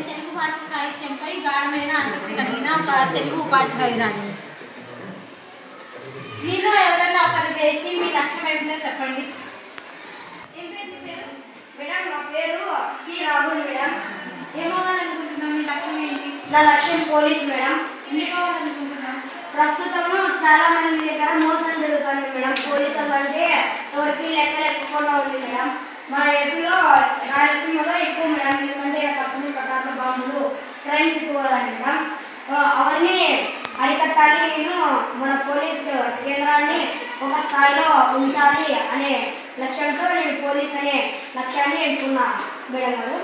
నేను తెలుగు భాష సాహిత్యంపై గాఢమైన ఆసక్తి కలిగిన ఒక తెలుగు ఉపాధ్యాయురాలు. మీలో ఎవరైనా ఒకరు లేచి మీ లక్ష్యం ఏమిటో చెప్పండి. ఏం పేరు పేరు? మేడం నా పేరు సి రాహుల్ మేడం. ఏమవ్వాలనుకుంటున్నాను? మీ లక్ష్యం ఏంటి? నా లక్ష్యం పోలీస్ మేడం. ఎందుకు అవ్వాలనుకుంటున్నాను? ప్రస్తుతము చాలా మంది దగ్గర మోసం జరుగుతుంది మేడం. పోలీసులు అంటే ఎవరికి లెక్క లేకుండా ఉంది మేడం. మన ఏపీలో రాయలసీమలో ఎక్కువ మేడం. ఎందుకంటే కప్పులు కటార్ల బాంబులు క్రైమ్స్ ఎక్కువ కదండి మేడం. అవన్నీ అరికట్టాలి. నేను మన పోలీస్ కేంద్రాన్ని ఒక స్థాయిలో ఉంచాలి అనే లక్ష్యంతో నేను పోలీస్ అనే లక్ష్యాన్ని ఎంచుకున్నా మేడం గారు.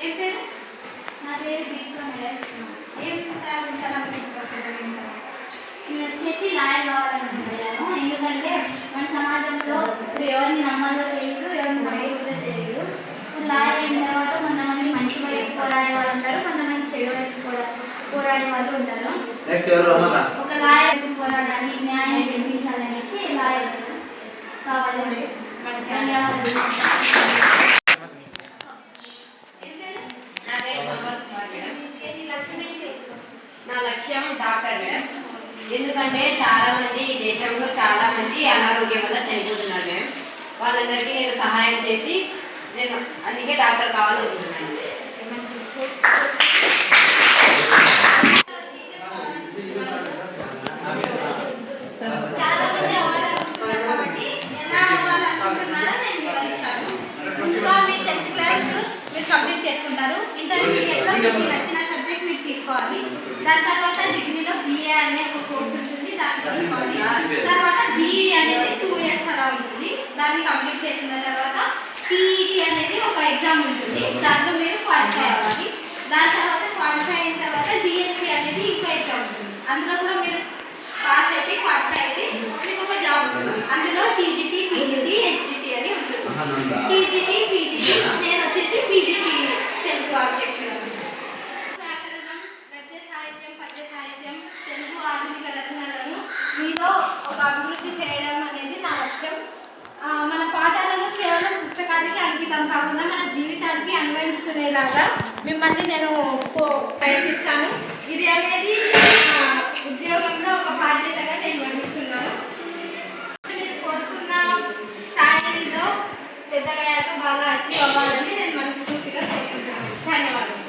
ఏం పేరు? నా పేరు దీపిక మేడం. ఏం సాధించాలనుకుంటున్నాను? నేను వచ్చేసి లాయర్ కావాలనుకుంటున్నాను. ఎందుకంటే మన సమాజంలో ఇప్పుడు ఎవరిని నమ్మాలో తెలియదు, ఎవరిని నమ్మకూడదో తెలియదు. లాయర్ అయిన తర్వాత కొంతమంది మంచి వైపు పోరాడే వాళ్ళు ఉంటారు, కొంతమంది చెడు వైపు పోరాడే వాళ్ళు ఉంటారు. ఒక లాయర్ పోరాడాలి, న్యాయాన్ని పెంచాలనేసి లాయర్ కావాలి. నా లక్ష్యం డాక్టర్ మేడం. ఎందుకంటే చాలా మంది దేశంలో చాలా మంది అనారోగ్యం వల్ల చనిపోతున్నారు మేడం. వాళ్ళందరికీ నేను సహాయం చేసి నేను అందుకే డాక్టర్ కావాలనుకుంటున్నాను. చాలా మంది అవ్వాలనుకుంటున్నారు కాబట్టి ఎలా అవ్వాలనుకుంటున్నారో నేను వివరిస్తాను. ముందుగా మీరు 10th క్లాస్ మీరు కంప్లీట్ చేసుకుంటారు. ఇంటర్మీడియట్లో మీకు నచ్చిన సబ్జెక్ట్ మీరు తీసుకోవాలి. దాని తర్వాత డిగ్రీలో BA అనే ఒక కోర్స్ ఉంటుంది, దాన్ని తీసుకోవాలి. తర్వాత BEd అనేది 2 years అలా ఉంటుంది. దాన్ని కంప్లీట్ చేసుకున్న తర్వాత PET అనేది ఒక ఎగ్జామ్ ఉంటుంది, దాంట్లో మీరు క్వాలిఫై అవ్వాలి. దాని తర్వాత క్వాలిఫై అయిన తర్వాత DSC అనేది ఇంకో ఎగ్జామ్ ఉంటుంది. అందులో కూడా మీరు పాస్ అయితే క్వాలిఫై అయితే మీకు ఒక జాబ్ వస్తుంది. అందులో TGT, PGT, SGT అని ఉంటుంది. TGT, PGT, నేను వచ్చేసి PGT తెలుగు అధ్యక్షుడు. వ్యాకరణం, గద్య సాహిత్యం, పద్య సాహిత్యం, తెలుగు ఆధునిక రచనలను మీతో ఒక అభివృద్ధి చేయడం అనేది నా లక్ష్యం. మన పాఠాలను కేవలం పుస్తకానికి అంకితం కాకుండా మన జీవితానికి అన్వయించుకునేలాగా మిమ్మల్ని నేను ప్రయత్నిస్తాను. ఇది అనేది ఉద్యోగంలో ఒక బాధ్యతగా నేను వహిస్తున్నాను. మీరు కోరుకున్న స్థాయిలో పెద్దగా బాగా అచీవ్ అవ్వాలని నేను మనస్ఫూర్తిగా కోరుకుంటున్నాను. ధన్యవాదాలు.